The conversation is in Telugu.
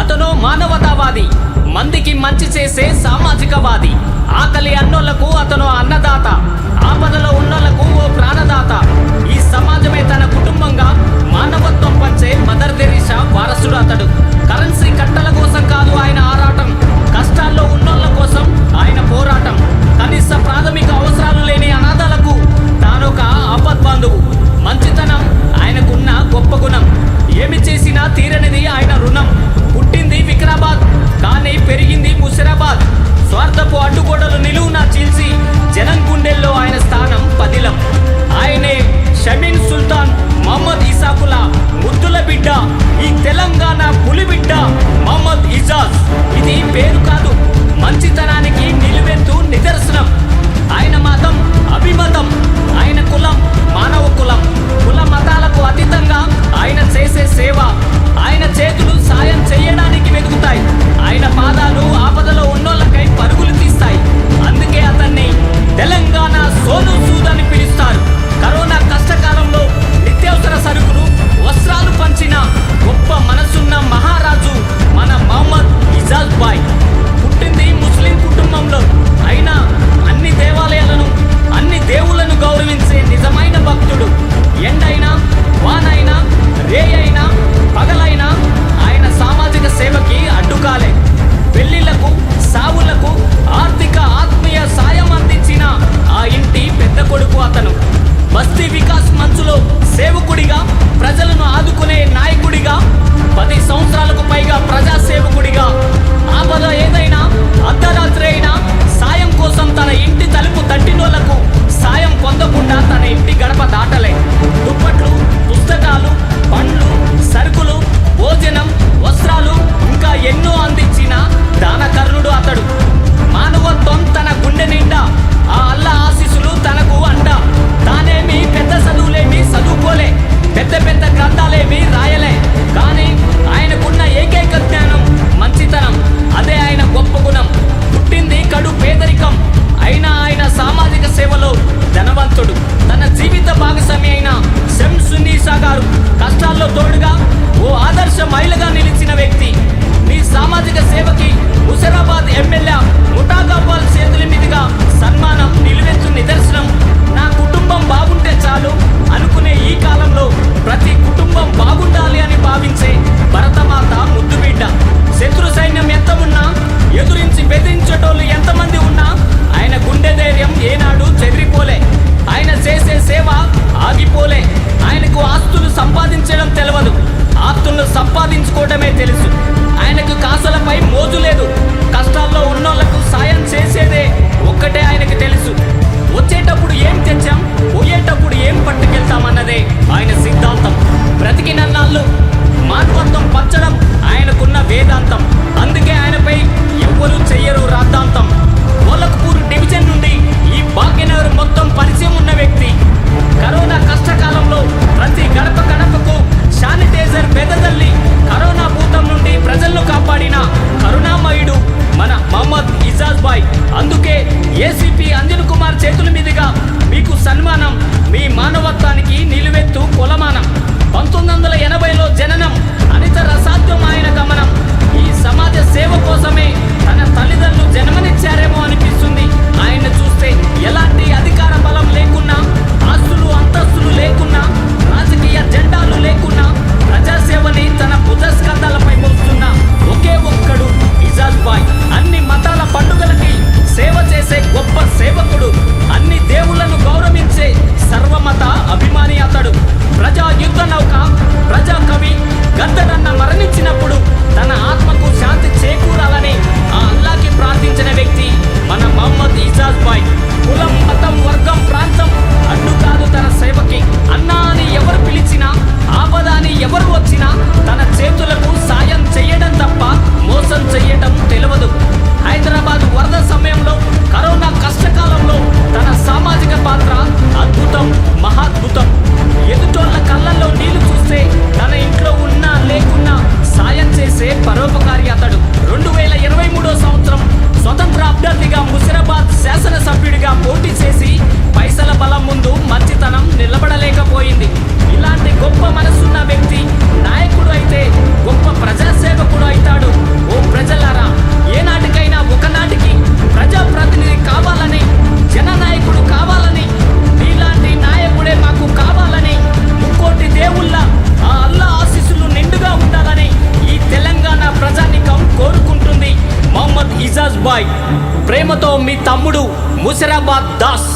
అతను మానవతావాది, మందికి మంచి చేసే సామాజికవాది. ఆకలి అన్నోళ్లకు అతను అన్నదాత, ఆపదలో ఉన్నోళ్లకు ఓ ప్రాణదాత. ఈ సమాజమే తన కుటుంబంగా మానవత్వం పంచే మదర్ తెరీసా వారసుడు అతడు. కరెన్సీ కట్టల కోసం కాదు ఆయన ఆరాటం, కష్టాల్లో ఉన్నోళ్ల కోసం ఆయన పోరాటం. కనీస ప్రాథమిక అవసరాలు లేని అనాథలకు తానొక ఆపద్బాంధువు. మంచితనం ఆయనకున్న గొప్ప గుణం. ఏమి చేసినా తీరనిది ఆయన రుణం. పుట్టింది వికారాబాద్ కానీ పెరిగింది ముషిరాబాద్. స్వార్థపు అడ్డుగోడలు నిలువునా చీల్చి జనం గుండెల్లో ఆయన స్థానం పదిలం. ఆయనే షమీన్ సుల్తాన్ మహమ్మద్ ఇసాకుల ముద్దుల బిడ్డ, ఈ తెలంగాణ పులిబిడ్డ మహమ్మద్ ఇజాజ్. ఇది పేరు కాదు, మంచితనానికి నిలువెత్తు నిదర్శనం. ఆయన మతం అభిమతం, ఆయన కులం మానవ కులం. కుల మతాలకు అతీతంగా ఆయన చేసే సేవ. ఆయన చేతులు సాయం చేయడానికి వెతుకుతాయి, ఆయన పాదాలు ఆపదలో ఉన్నోళ్ళకై పరుగులు తీస్తాయి. అందుకే అతన్ని తెలంగాణ సోను సూద్ అని పిలుస్తారు. కరోనా కష్టకాలంలో నిత్యావసర సరుకులు, వస్త్రాలు పంచిన గొప్ప మనసున్న మహారాజు మన మహమ్మద్ ఇజాజ్ బాయ్. పుట్టింది ముస్లిం కుటుంబంలో అయినా అన్ని దేవాలయాలను, అన్ని దేవుళ్లను గౌరవించే నిజమైన భక్తుడు. ఎండైనా వానైనా రే అయినా పగలైనా ఆయన సామాజిక సేవకి అడ్డుకాలే. పెళ్లిళ్లకు, సావులకు ఆర్థిక ఆత్మీయ సాయం అందించిన ఆ ఇంటి పెద్ద కొడుకు అతను. బస్తీ వికాస్ మంచులో సేవకుడిగా, ప్రజలను ఆదుకునే నాయకుడిగా, 10 సంవత్సరాలకు పైగా ప్రజా సేవకుడిగా. ఆపద ఏదైనా, అర్ధరాత్రి అయినా సాయం కోసం తన ఇంటి తలుపు తట్టినోళ్లకు సాయం పొందకుండా తన ఇంటి గడప దాటలే. దుప్పట్లు, పుస్తకాలు, పండ్లు, సరుకులు, భోజనం, వస్త్రాలు ఇంకా ఎన్నో అందించిన దానకర్ణుడు అతడు. మానవత్వం తన గుండె నిండా, ఆ అల్లా ఆశీస్సులు తనకు అండ. తానేమి పెద్ద చదువులేమి చదువుకోలే, పెద్ద పెద్ద గ్రంథాలేమి రాయలే, కానీ ఆయనకున్న ఏకైక జ్ఞానం మంచితనం. అదే ఆయన గొప్ప గుణం. పుట్టింది కడు పేదరికం అయినా ఆయన సామాజిక సేవలో ధనవంతుడు. తన జీవిత భాగస్వామి అయిన షంసున్నీసా గారు కష్టాల్లో తోడుగా ఓ ఆదర్శ మహిళగా నిలిచిన వ్యక్తి. నీ సామాజిక సేవకి ముషిరాబాద్ ఎమ్మెల్యే ముఠాగోపాల్ చేతుల మీదుగా సన్మానం నిలువెత్తు నిదర్శనం. నా కుటుంబం బాగుంటే చాలు అనుకునే ఈ కాలంలో ప్రతి కుటుంబం బాగుండాలి అని భావించే భరతమాత ముద్దు బిడ్డ. శత్రు సైన్యం ఎంత ఉన్నా, ఎదురించి బెదిరించేటోళ్ళు ఎంతమంది ఉన్నా ఆయన గుండె ధైర్యం ఏనాడు చెదిరిపోలే. ఆయన చేసే సేవ ఆగిపోలే. ఆయనకు ఆస్తులు సంపాదించడం తెలియదు, ఆస్తులను సంపాదించుకోవడమే తెలుసు. ఆయనకు కాసులపై మోజు లేదు, కష్టాల్లో ఉన్నోళ్లకు సాయం చేసేదే ఒక్కటే ఆయనకు తెలుసు. వచ్చేటప్పుడు ఏం తెచ్చాం, పోయేటప్పుడు ఏం పట్టుకెళ్తామన్నదే ఆయన సిద్ధాంతం. బ్రతికినన్నాళ్ళు మానవత్వం పంచడం ఆయనకున్న వేదాంతం. అందుకే ఆయనపై ఎవ్వరూ చెయ్యరు రాద్ధాంతం. గోలఖ్పూర్ డివిజన్ నుండి ఈ భాగ్యనగర్ మొత్తం పరిచయం ఉన్న వ్యక్తి. కరోనా కష్టకాలంలో ప్రతి గడప గడపకు శానిటైజర్ వెదజల్లి కరోనా భూతం నుండి ప్రజలను కాపాడిన కరుణామయుడు మన మహమ్మద్ ఇజాజ్ బాయ్. అందుకే ఏసీపీ అంజన్ కుమార్ చేతుల మీదుగా మీకు సన్మానం. మీ మానవత్వానికి నిలువెత్తు కొలమానం. 1980లో జననం, అనితర అసాధ్యం ఆయన గమనం. ఈ సమాజ సేవ కోసమే తన తల్లిదండ్రులు జన్మనిచ్చారేమో అనిపిస్తుంది ఆయన చూస్తే. ఎలాంటి అధికార బలం లేకున్నా, ఆస్తులు అంతస్తులు లేకున్నా, రాజకీయ జెండాలు లేకున్నా, ప్రజాసేవని తన భుజస్కంధాలపై మోస్తున్న ఒకే ఒక్కడు ఇజాజ్ బాయ్. అన్ని మతాల పండుగలకి సేవ చేసే గొప్ప సేవకుడు. అన్ని దేవుళ్లను గౌరవించే సర్వమత అభిమాని అతడు. ప్రజా యుద్ధ నౌక, ప్రజా కవి గద్దరన్న మరణించినప్పుడు తన ఆత్మకు శాంతి చేకూరాలని ఆ అల్లాకి ప్రార్థించిన వ్యక్తి మన మహమ్మద్ ఇజాజ్ బాయ్. కులం, మతం, వర్గం, ప్రాంతం అడ్డు కాదు తన సేవకి. అన్నా అని ఎవరు పిలిచినా, ఆపద అని ఎవరు వచ్చినా తన చేతులకు సాయం చెయ్యడం తప్ప మోసం చెయ్యడం తెలియదు. హైదరాబాద్ వరద సమయంలో, కరోనా కష్టకాలంలో తన సామాజిక పాత్ర అద్భుతం, మహాద్భుతం. ఎదుటోళ్ల కళ్ళల్లో నీళ్లు చూస్తే తన ఇంట్లో ఉన్నా లేకున్నా సాయం చేసే పరోపకారి అతడు. 2023 సంవత్సరం స్వతంత్ర అభ్యర్థిగా ముషిరాబాద్ శాసనసభ మిజాజ్ బాయ్. ప్రేమతో మీ తమ్ముడు ముసిరాబాద్ దాస్.